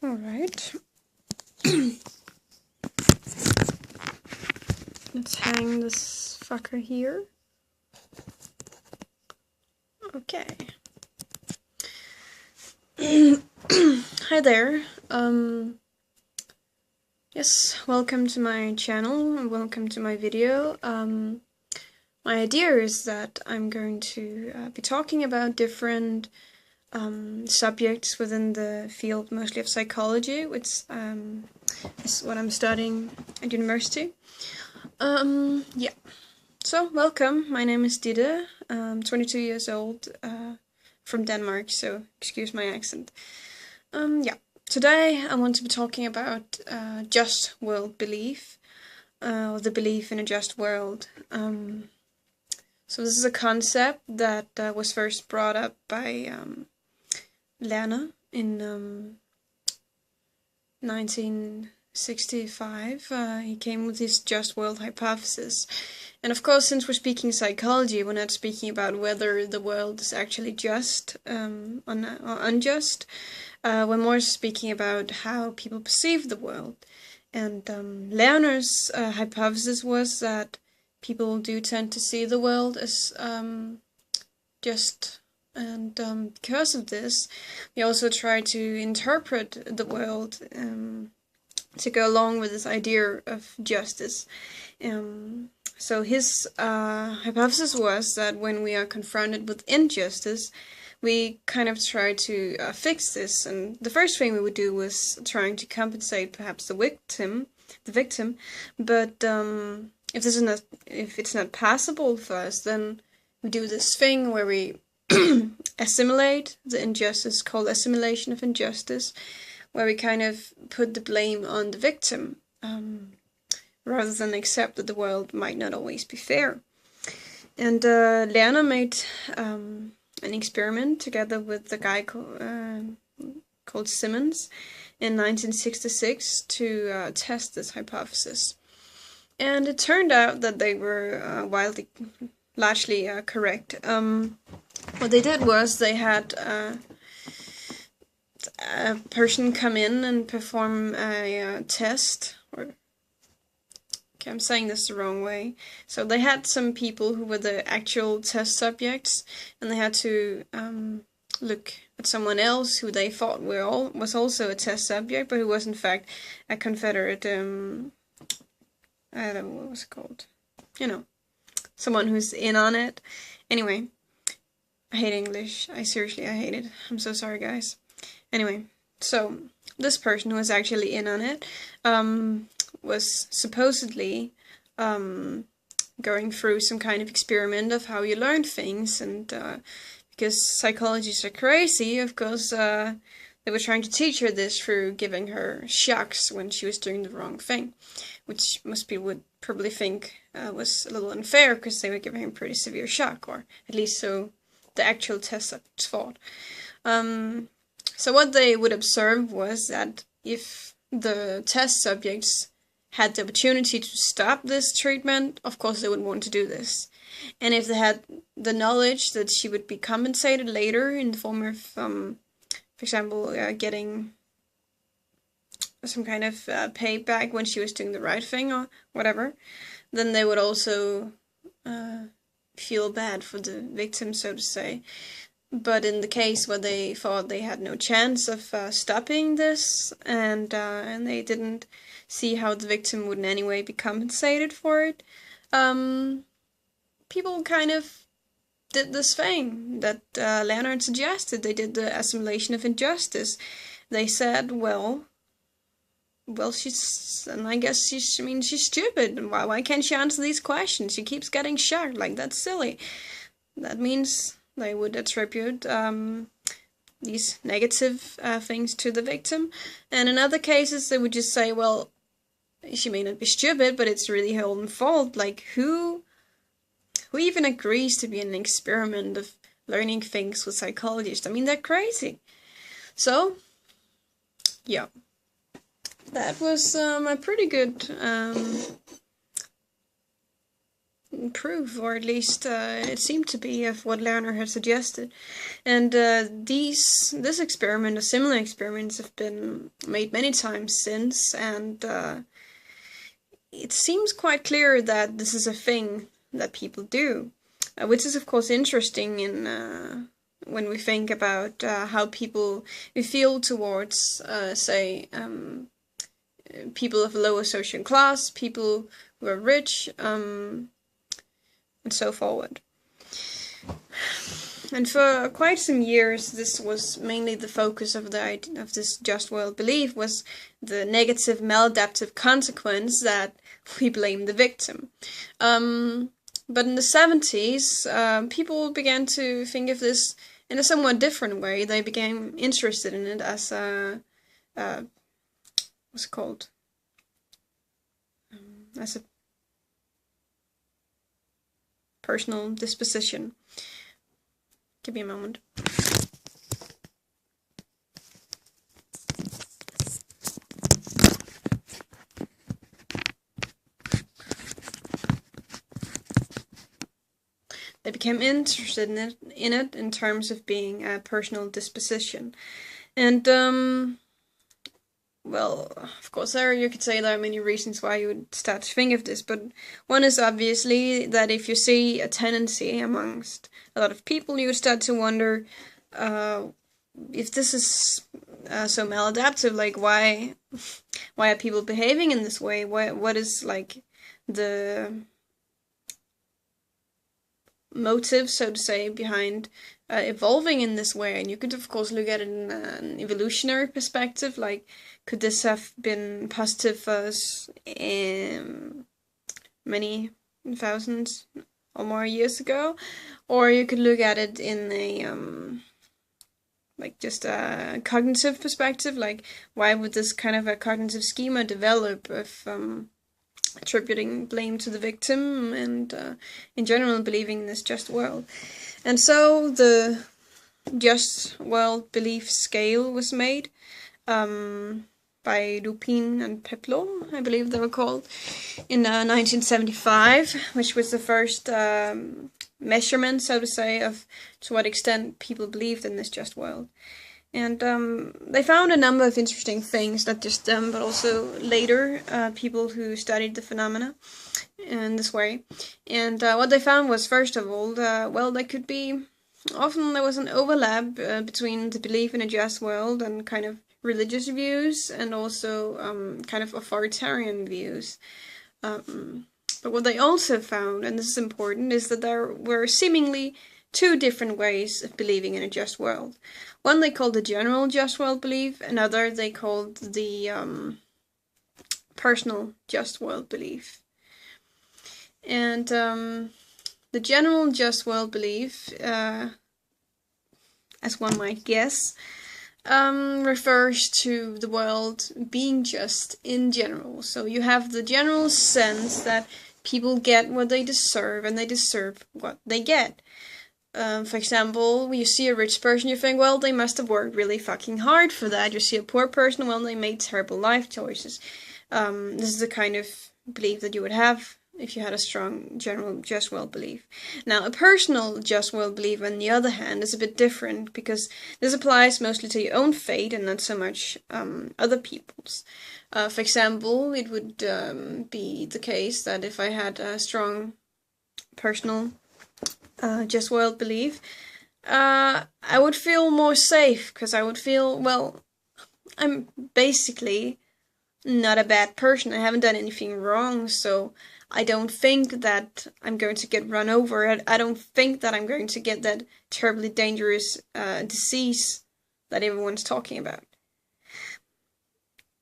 Alright. Let's hang this fucker here. Okay. Hi there. Yes, welcome to my channel and welcome to my video. My idea is that I'm going to be talking about different subjects within the field, mostly of psychology, which is what I'm studying at university. Yeah. So, welcome. My name is Dide. I'm 22 years old, from Denmark, so excuse my accent. Yeah. Today I want to be talking about just world belief, or the belief in a just world. So this is a concept that was first brought up by Lerner in 1965. He came with his just world hypothesis. And of course, since we're speaking psychology, we're not speaking about whether the world is actually just or unjust. We're more speaking about how people perceive the world. And Lerner's hypothesis was that people do tend to see the world as just. And because of this, we also try to interpret the world to go along with this idea of justice. So his hypothesis was that when we are confronted with injustice, we kind of try to fix this. And the first thing we would do was trying to compensate perhaps the victim. But if it's not possible for us, then we do this thing where we assimilate the injustice, called assimilation of injustice, where we kind of put the blame on the victim, rather than accept that the world might not always be fair. And Lerner made an experiment together with the guy called Simmons in 1966 to test this hypothesis. And it turned out that they were largely correct. What they did was they had a person come in and perform a test. Okay, I'm saying this the wrong way. So they had some people who were the actual test subjects, and they had to look at someone else who they thought was also a test subject, but who was in fact a Confederate. I don't know what was it called. Someone who's in on it. Anyway, I hate English. I hate it. I'm so sorry, guys. Anyway, so this person who was actually in on it was supposedly going through some kind of experiment of how you learn things, and because psychologists are crazy, of course, they were trying to teach her this through giving her shocks when she was doing the wrong thing, which most people would probably think was a little unfair, because they were giving her a pretty severe shock, or at least so the actual test subjects thought. So what they would observe was that if the test subjects had the opportunity to stop this treatment, of course they would want to do this. And if they had the knowledge that she would be compensated later in the form of, for example, getting some kind of payback when she was doing the right thing or whatever, then they would also feel bad for the victim, so to say. But in the case where they thought they had no chance of stopping this, and they didn't see how the victim would in any way be compensated for it, people kind of did this thing that Leonard suggested. They did the assimilation of injustice. They said, well, she's stupid. Why can't she answer these questions? She keeps getting shocked. Like, that's silly. That means they would attribute these negative things to the victim. And in other cases, they would just say, well, she may not be stupid, but it's really her own fault. Like, who even agrees to be in an experiment of learning things with psychologists? I mean, they're crazy. So, yeah. That was a pretty good proof, or at least it seemed to be, of what Lerner had suggested. And this experiment, or similar experiments, have been made many times since, and it seems quite clear that this is a thing that people do, which is of course interesting in when we think about how people we feel towards, say, people of a lower social class, people who are rich, and so forward. And for quite some years, this was mainly the focus of this just world belief, was the negative maladaptive consequence that we blame the victim. But in the 70s, people began to think of this in a somewhat different way. They became interested in it as a what's it called? As a personal disposition. Give me a moment. They became interested in it in terms of being a personal disposition. And well, of course, you could say there are many reasons why you would start to think of this, but one is obviously that if you see a tendency amongst a lot of people, you would start to wonder if this is so maladaptive. Like, why are people behaving in this way? What is like the motive, so to say, behind evolving in this way? And you could of course look at it in an evolutionary perspective, like, could this have been positive for us many thousands or more years ago? Or you could look at it in a like just a cognitive perspective, like, why would this kind of a cognitive schema develop if attributing blame to the victim and in general believing in this just world? And so the just world belief scale was made by Rubin and Peplau, I believe they were called, in 1975, which was the first measurement, so to say, of to what extent people believed in this just world. And they found a number of interesting things, not just them, but also later people who studied the phenomena in this way. And what they found was, first of all, well, there could be, often there was an overlap between the belief in a just world and kind of religious views, and also kind of authoritarian views. But what they also found, and this is important, is that there were seemingly two different ways of believing in a just world. One they called the general just world belief, another they called the personal just world belief. And the general just world belief, as one might guess, refers to the world being just in general. So you have the general sense that people get what they deserve, and they deserve what they get. For example, when you see a rich person, you think, well, they must have worked really fucking hard for that. You see a poor person, well, they made terrible life choices. This is the kind of belief that you would have if you had a strong general just world belief. Now, a personal just world belief, on the other hand, is a bit different, because this applies mostly to your own fate and not so much other people's. For example, it would be the case that if I had a strong personal just world belief, I would feel more safe, because I would feel, well, I'm basically not a bad person. I haven't done anything wrong, so I don't think that I'm going to get run over. I don't think that I'm going to get that terribly dangerous disease that everyone's talking about.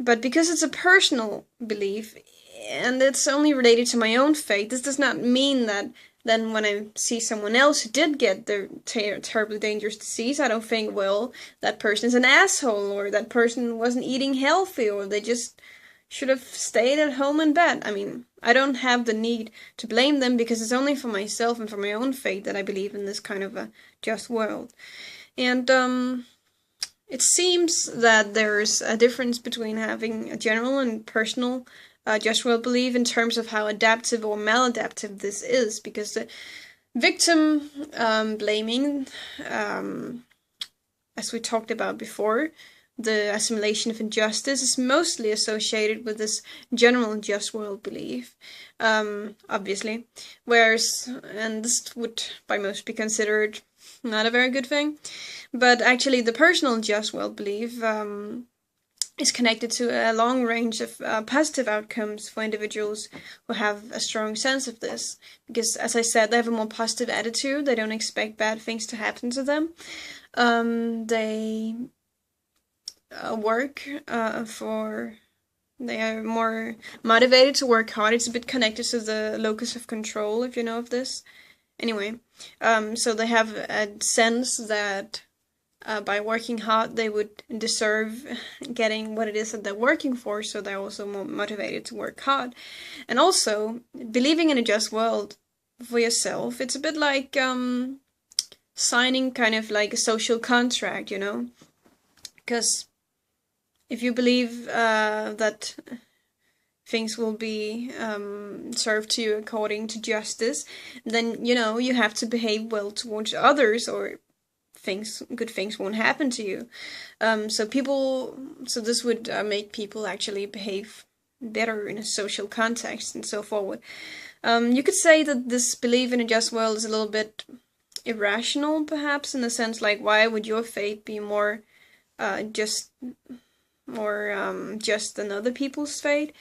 But because it's a personal belief, and it's only related to my own fate, this does not mean that then when I see someone else who did get the terribly dangerous disease, I don't think, well, that person is an asshole, or that person wasn't eating healthy, or they just should have stayed at home in bed. I mean, I don't have the need to blame them, because it's only for myself and for my own fate that I believe in this kind of a just world. And it seems that there's a difference between having a general and personal just world belief in terms of how adaptive or maladaptive this is, because the victim blaming, as we talked about before, the assimilation of injustice is mostly associated with this general just world belief, obviously, whereas, and this would by most be considered not a very good thing, but actually the personal just world belief is connected to a long range of positive outcomes for individuals who have a strong sense of this, because, as I said, they have a more positive attitude, they don't expect bad things to happen to them, they they are more motivated to work hard. It's a bit connected to the locus of control, if you know of this. Anyway, so they have a sense that by working hard they would deserve getting what it is that they're working for, so they're also more motivated to work hard. And also, believing in a just world for yourself, it's a bit like signing kind of like a social contract, you know? Because if you believe that things will be served to you according to justice, then, you know, you have to behave well towards others, or good things won't happen to you. So this would make people actually behave better in a social context and so forward. You could say that this belief in a just world is a little bit irrational, perhaps, in the sense like, why would your fate be more just than other people's fate?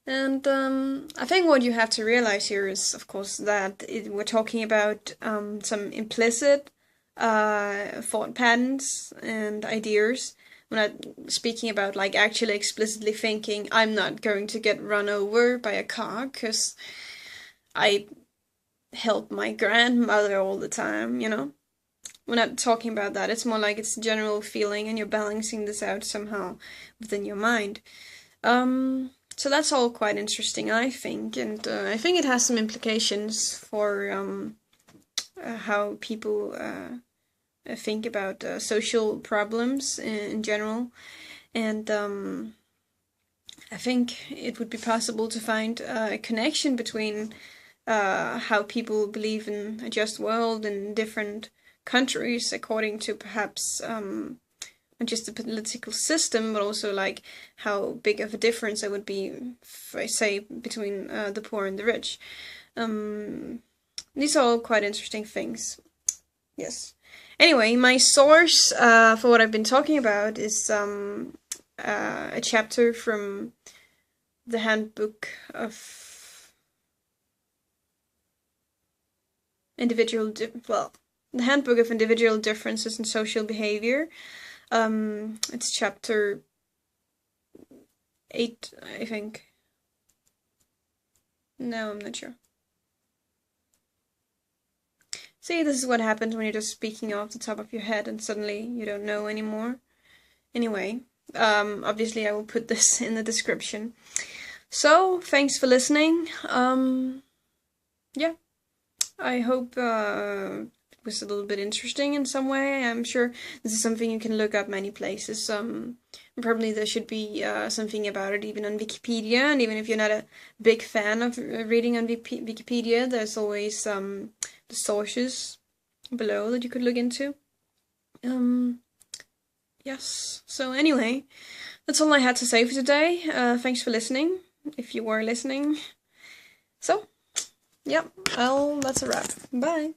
And I think what you have to realize here is, of course, that we're talking about some implicit thought patterns and ideas. We're not speaking about like actually explicitly thinking, I'm not going to get run over by a car because I help my grandmother all the time, you know? We're not talking about that. It's more like it's a general feeling and you're balancing this out somehow within your mind. So that's all quite interesting, I think. And I think it has some implications for how people think about social problems in general. And I think it would be possible to find a connection between how people believe in a just world in different countries according to perhaps not just the political system, but also like how big of a difference there would be, say, between the poor and the rich. These are all quite interesting things. Yes. Anyway, my source for what I've been talking about is a chapter from the handbook of the handbook of individual differences in social behavior. It's chapter 8, I think. No, I'm not sure. See, this is what happens when you're just speaking off the top of your head and suddenly you don't know anymore. Anyway, obviously I will put this in the description. So, thanks for listening. Yeah, I hope it was a little bit interesting in some way. I'm sure this is something you can look up many places. Probably there should be something about it even on Wikipedia, and even if you're not a big fan of reading on Wikipedia, there's always the sources below that you could look into. Yes, so anyway, that's all I had to say for today. Thanks for listening, if you were listening. So, yeah, that's a wrap. Bye.